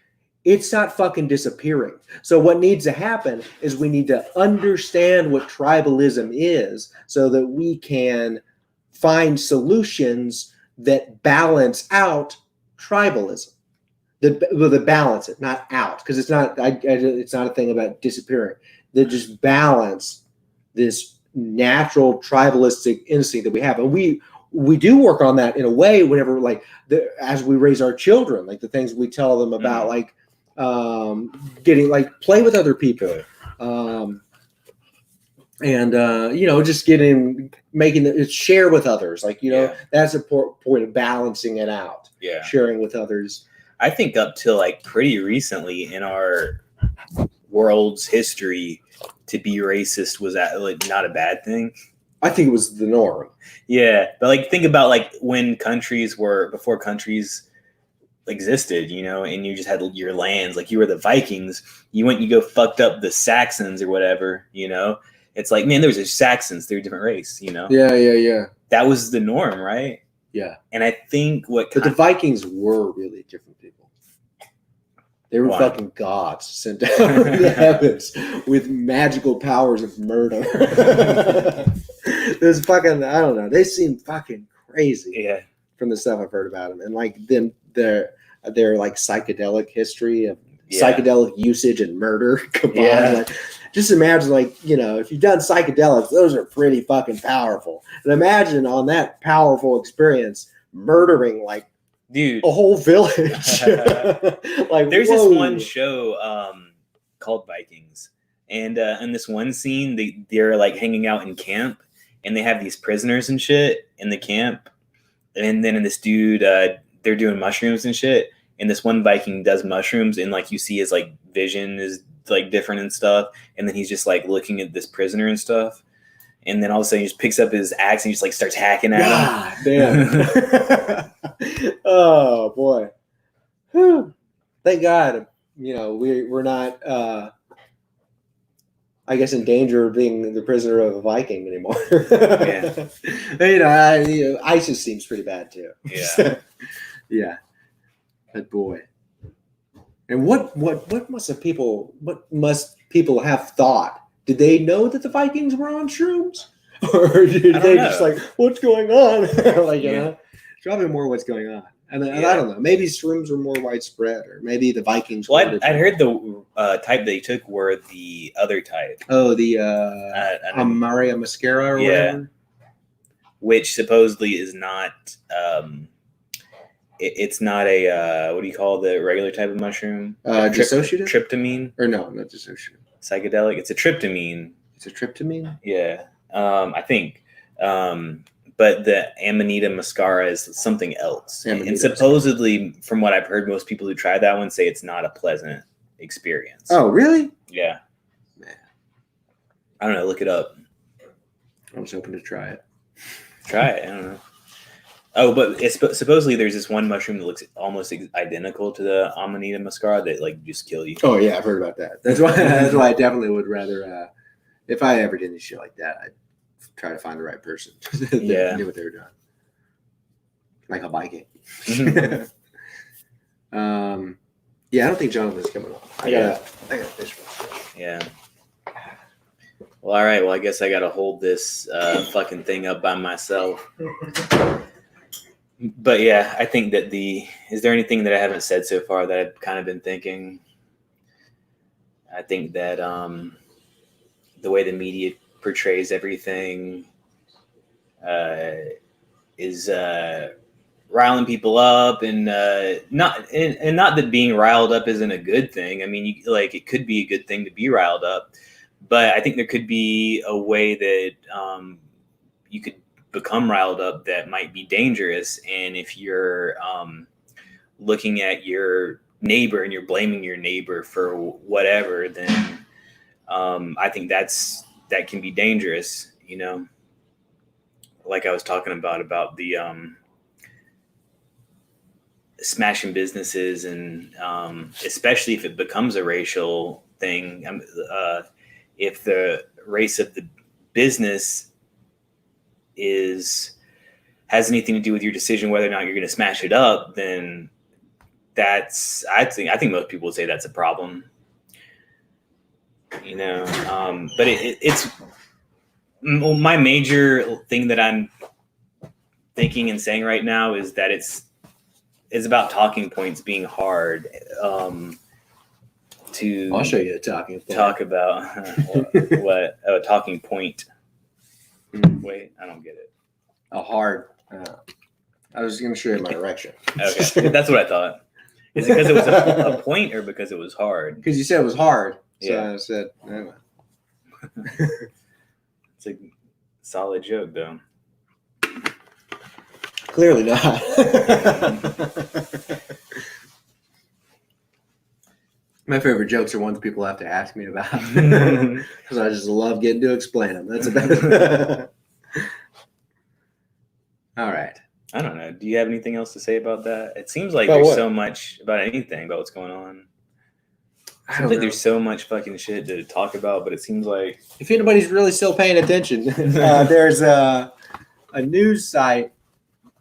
It's not fucking disappearing. So what needs to happen is we need to understand what tribalism is so that we can find solutions that balance out tribalism. That balance it, not out, because it's not a thing about disappearing. That just balance this natural tribalistic instinct that we have, and we do work on that in a way whenever as we raise our children, like the things we tell them about, getting play with other people, and just making it share with others, that's a point of balancing it out. Yeah, sharing with others. I think up till pretty recently in our world's history, to be racist was not a bad thing. I think it was the norm. Yeah, but think about when before countries existed, and you just had your lands, you were the Vikings. You go fucked up the Saxons or whatever, It's man, there was a Saxons, they're a different race, Yeah. That was the norm, right? Yeah. And I think but the Vikings were really different people. They were fucking gods sent down from the heavens with magical powers of murder. There's fucking, I don't know. They seem fucking crazy. Yeah. From the stuff I've heard about them, and then their psychedelic history of psychedelic usage and murder combined. Yeah. Just imagine, if you've done psychedelics, those are pretty fucking powerful. And imagine on that powerful experience, murdering dude, a whole village. There's this one show called Vikings, And in this one scene, they're like hanging out in camp, and they have these prisoners and shit in the camp. And then in this dude, they're doing mushrooms and shit. And this one Viking does mushrooms, and like you see his like vision is like different and stuff. And then he's just like looking at this prisoner and stuff. And then all of a sudden he just picks up his axe and he just like starts hacking at him. God damn. Oh boy. Whew. Thank God, we're not I guess in danger of being the prisoner of a Viking anymore. Yeah. ISIS seems pretty bad too. Yeah. Yeah. But boy. And what must people have thought? Did they know that the Vikings were on shrooms? Or did they just like, what's going on? Like, probably more what's going on. And I don't know. Maybe shrooms were more widespread, or maybe the Vikings. Well, I'd heard the type they took were the other type. Oh, the Maria Mascara or whatever. Which supposedly is not. It's not a what do you call the regular type of mushroom? Dissociative? Tryptamine? Or no, not dissociative. Psychedelic. It's a tryptamine. It's a tryptamine? Yeah, I think. But the Amanita muscaria is something else. And supposedly, from what I've heard, most people who try that one say it's not a pleasant experience. Oh, really? Yeah. Man. I don't know. Look it up. I was hoping to try it. Try it. I don't know. Oh, but supposedly there's this one mushroom that looks almost identical to the Amanita muscaria that like just kill you. Oh yeah, I've heard about that. That's why I definitely would rather if I ever did any shit like that, I'd try to find the right person that knew what they were doing. Like a Viking. Yeah, I don't think Jonathan's coming on. I got fish for Yeah. Well, all right. Well, I guess I got to hold this fucking thing up by myself. But yeah, I think that is there anything that I haven't said so far that I've kind of been thinking? I think that the way the media portrays everything is riling people up, and not that being riled up isn't a good thing. I mean, it could be a good thing to be riled up, but I think there could be a way that you could become riled up that might be dangerous. And if you're looking at your neighbor and you're blaming your neighbor for whatever, then I think that can be dangerous, like I was talking about the smashing businesses, and especially if it becomes a racial thing, if the race of the business has anything to do with your decision whether or not you're going to smash it up, then I think most people would say that's a problem. But it's my major thing that I'm thinking and saying right now is that it's about talking points being hard. I'll show you a talking point. Talk about what a talking point. Wait, I don't get it. A hard. I was going to show you my erection. Okay, that's what I thought. Is it because it was a point or because it was hard? Because you said it was hard. So yeah. I said, anyway. It's a solid joke, though. Clearly not. My favorite jokes are ones people have to ask me about. Because I just love getting to explain them. That's about it. All right. I don't know. Do you have anything else to say about that? It seems like there's so much about anything about what's going on. I don't think there's so much fucking shit to talk about, but it seems like if anybody's really still paying attention, there's a news site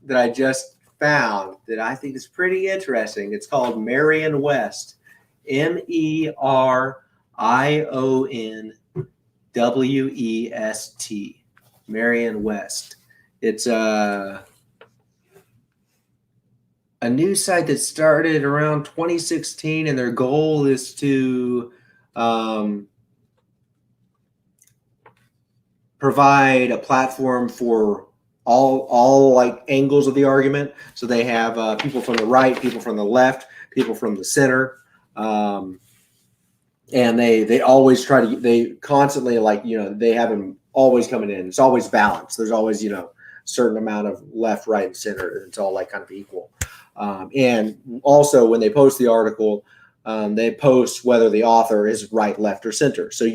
that I just found that I think is pretty interesting. It's called Marion West, MERIONWEST, Marion West. It's a news site that started around 2016, and their goal is to provide a platform for all like angles of the argument. So they have people from the right, people from the left, people from the center, and they always try to, they constantly, like, they have them always coming in. It's always balanced. There's always, certain amount of left, right, and center. It's all like kind of equal. And also when they post the article, they post whether the author is right, left, or center. So,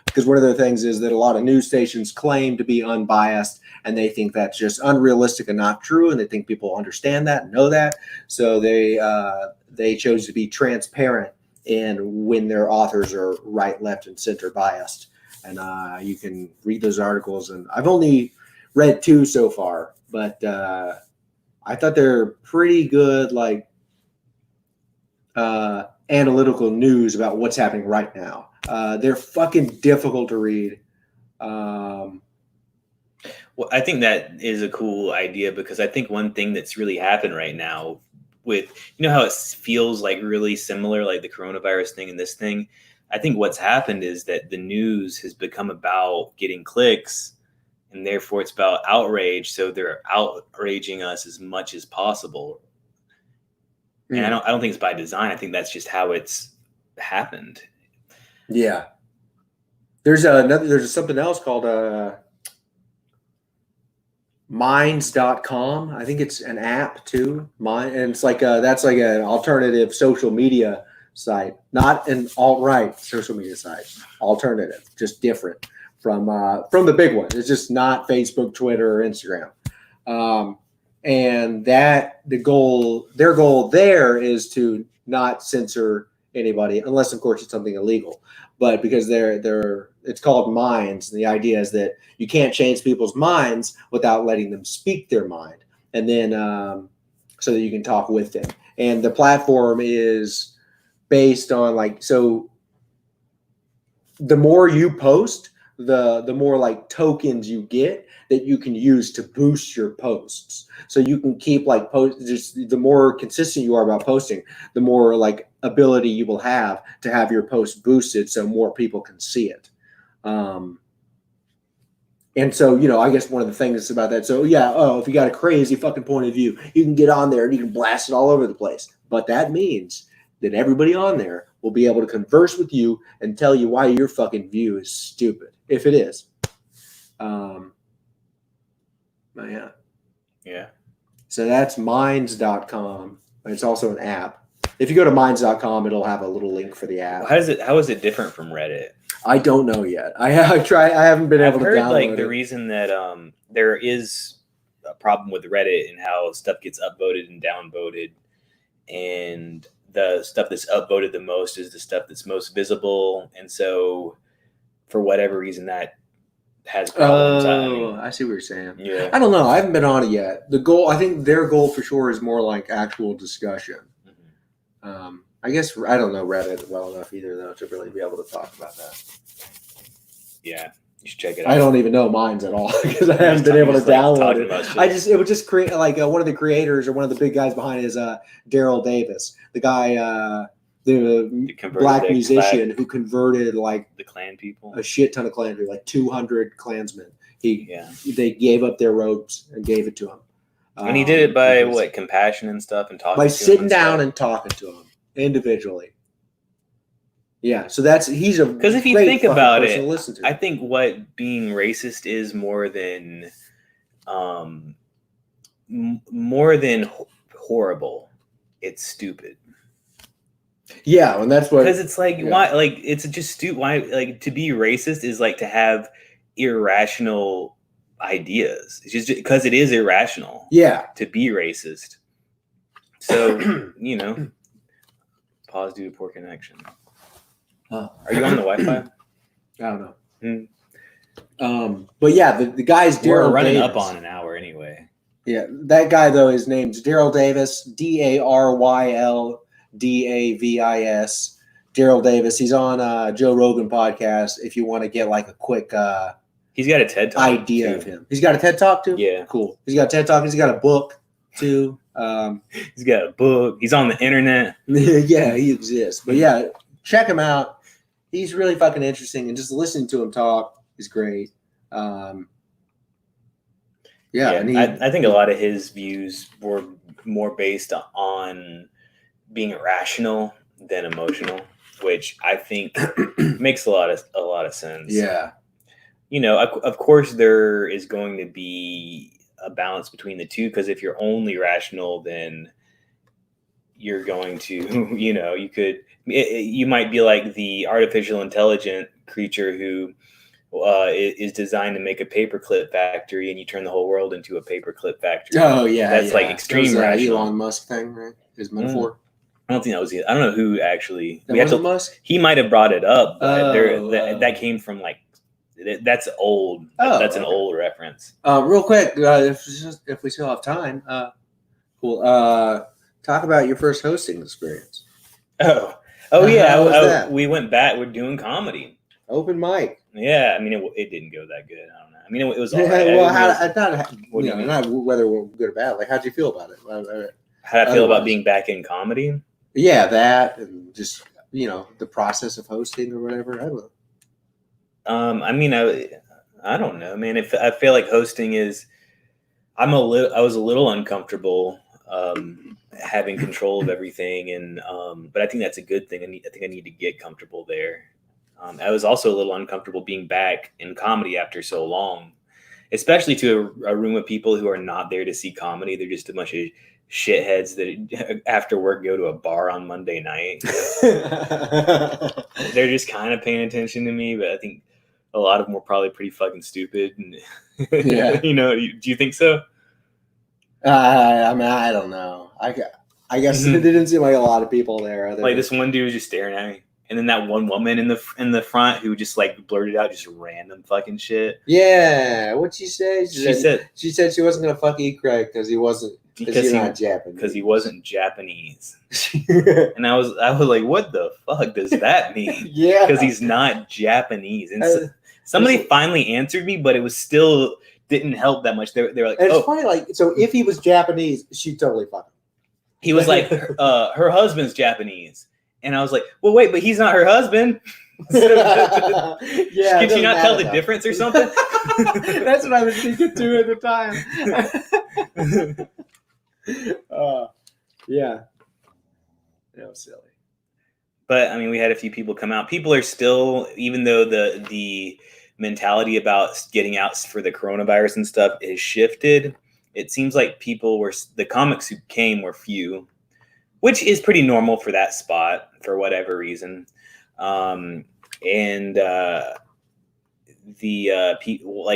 because one of the things is that a lot of news stations claim to be unbiased, and they think that's just unrealistic and not true. And they think people understand that and know that. So they chose to be transparent in when their authors are right, left, and center biased. And you can read those articles. And I've only read 2 so far, but I thought they're pretty good, like analytical news about what's happening right now. They're fucking difficult to read. Well, I think that is a cool idea, because I think one thing that's really happened right now with, how it feels like really similar, like the coronavirus thing and this thing. I think what's happened is that the news has become about getting clicks, and therefore it's about outrage. So they're outraging us as much as possible. And I don't think it's by design. I think that's just how it's happened. Yeah. There's something else called Minds.com. I think it's an app too. And it's like that's like an alternative social media site, not an alt-right social media site. Alternative, just different from the big one. It's just not Facebook, Twitter, or Instagram. And that their goal there is to not censor anybody, unless of course it's something illegal. But because it's called Minds, and the idea is that you can't change people's minds without letting them speak their mind, and then so that you can talk with them. And the platform is based on so the more you post, the more like tokens you get that you can use to boost your posts. So you can keep just the more consistent you are about posting, the more like ability you will have to have your post boosted so more people can see it. And so, I guess one of the things about that, so if you got a crazy fucking point of view, you can get on there and you can blast it all over the place. But that means that everybody on there will be able to converse with you and tell you why your fucking view is stupid, if it is. Yeah. So that's Minds.com. It's also an app. If you go to Minds.com, it'll have a little link for the app. How is it different from Reddit? I don't know yet. I haven't been able to download it. The reason that there is a problem with Reddit and how stuff gets upvoted and downvoted, and the stuff that's upvoted the most is the stuff that's most visible, and so for whatever reason that has problems. I see what you're saying. Yeah. I don't know. I haven't been on it yet. I think their goal for sure is more like actual discussion. Mm-hmm. I guess I don't know Reddit well enough either, though, to really be able to talk about that. Yeah, you should check it out. I don't even know Minds at all because I haven't been able to download it. It would just create one of the creators or one of the big guys behind it is Daryl Davis, the guy, the black musician who converted the Klan people, a shit ton of Klan people, like 200 Klansmen. They gave up their robes and gave it to him. And he did it by compassion and stuff, and talking by to sitting down and talking to him individually. Yeah, so he's a because if you think about it, I think what being racist is more than horrible. It's stupid. Yeah, and that's what, because it's why it's just stupid. Why to be racist is to have irrational ideas. It's just because it is irrational. Yeah, to be racist. So pause due to poor connection. Are you on the Wi-Fi? I don't know. But yeah, the guy's Daryl. We're running Davis. up on an hour anyway. Yeah, that guy though, his name's Daryl Davis, DaryLDavis. Daryl Davis. He's on Joe Rogan podcast. If you want to get a quick, he's got a TED Talk idea of him. He's got a TED Talk too. Yeah, cool. He's got a TED Talk. He's got a book too. He's got a book. He's on the internet. Yeah, he exists. But yeah, check him out. He's really fucking interesting, and just listening to him talk is great. I think a lot of his views were more based on being rational than emotional. which I think makes a lot of sense. Yeah. You know, of course, there is going to be a balance between the two, because if you're only rational, then you're going to, you know, you might be like the artificial intelligent creature who is designed to make a paperclip factory, and you turn the whole world into a paperclip factory. Oh yeah, that's like extreme rational. Elon Musk thing, right? His metaphor. I don't think that was it. I don't know who actually. That wasn't Musk. He might have brought it up, but that came from like. That's old. That's an old reference. Real quick, if we still have time, we'll talk about your first hosting experience. Oh yeah. We went back. We're doing comedy. Open mic. Yeah, I mean it didn't go that good. I don't know. I mean it was all right. Well, not whether we're good or bad. Like, how'd you feel about it? How did I feel about being back in comedy? Yeah, that, and just the process of hosting or whatever. I don't know. I mean, I don't know, man. I feel like hosting is, I was a little uncomfortable having control of everything, and but I think that's a good thing. I think I need to get comfortable there. I was also a little uncomfortable being back in comedy after so long, especially to a room of people who are not there to see comedy. They're just a bunch of shitheads that after work go to a bar on Monday night. They're just kind of paying attention to me, but I think a lot of them were probably pretty fucking stupid. And yeah. Do you think so? I mean, I don't know. I guess it didn't seem like a lot of people there. Like this one dude was just staring at me, and then that one woman in the front who just like blurted out just random fucking shit. Yeah, what'd she say? She said she wasn't gonna fuck eat Craig because he wasn't. Because he's not Japanese. Because he wasn't Japanese. And I was like, what the fuck does that mean? Yeah. Because he's not Japanese. And somebody finally answered me, but it was still didn't help that much. They were like, it's funny, like, so if he was Japanese, she'd totally fuck him. He was like, her husband's Japanese. And I was like, well, wait, but he's not her husband. Yeah. Can she not tell the difference or something? That's what I was thinking too at the time. Yeah. That was silly. But I mean, we had a few people come out. People are still, even though the mentality about getting out for the coronavirus and stuff is shifted, it seems like the comics who came were few, which is pretty normal for that spot for whatever reason. Like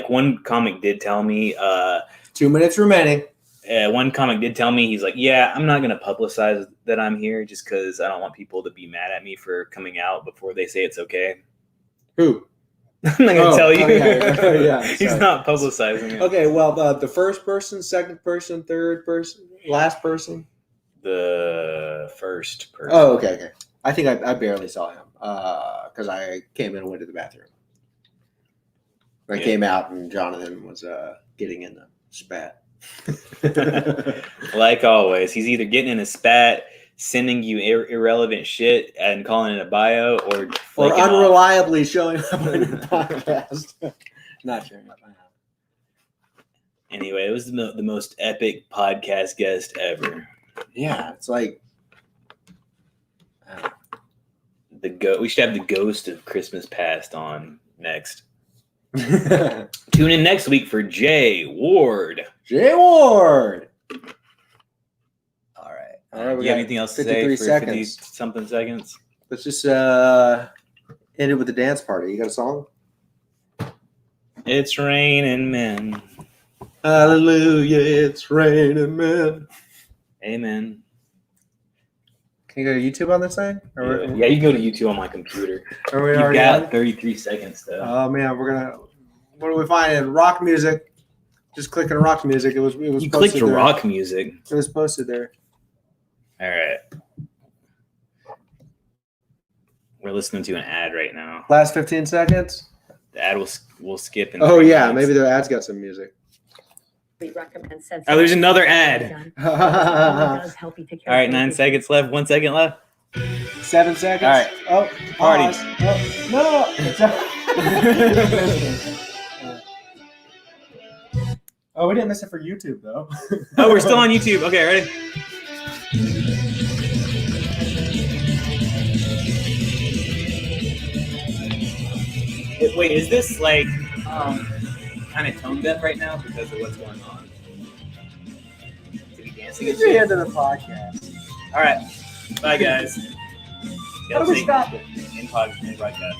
one comic did tell me 2 minutes remaining. One comic did tell me, he's like, yeah, I'm not going to publicize that I'm here just because I don't want people to be mad at me for coming out before they say it's okay. Who? I'm not going to tell you. Yeah. He's not publicizing it. Okay, well, the first person, second person, third person, last person? The first person. Oh, okay. I think I barely saw him because I came in and went to the bathroom. I came out and Jonathan was getting in the spat. Like always, he's either getting in a spat, sending you irrelevant shit and calling it a bio, or unreliably showing up on your podcast. Not showing up. Anyway, it was the most epic podcast guest ever. Yeah, it's like we should have the ghost of Christmas Past on next. Tune in next week for Jay Ward. All right. You have anything else to say for 50-something seconds? Let's just end it with a dance party. You got a song? It's raining men. Hallelujah, it's raining men. Amen. Can you go to YouTube on this thing? Yeah, you can go to YouTube on my computer. You've got 33 seconds though. Oh man, what do we find? Rock music. Just click on rock music. It was. You clicked rock music. It was posted there. All right. We're listening to an ad right now. Last 15 seconds. The ad will skip. Oh yeah, minutes. Maybe the ad's got some music. We recommend there's another ad. All right, 9 seconds left. 1 second left. 7 seconds. All right. Oh, party. No. Oh, we didn't miss it for YouTube though. Oh, we're still on YouTube. Okay, ready? is this like kind of tone deaf right now because of what's going on? To be dancing It's and the shit? end of the podcast. All right, bye guys. How do we stop it? In podcast.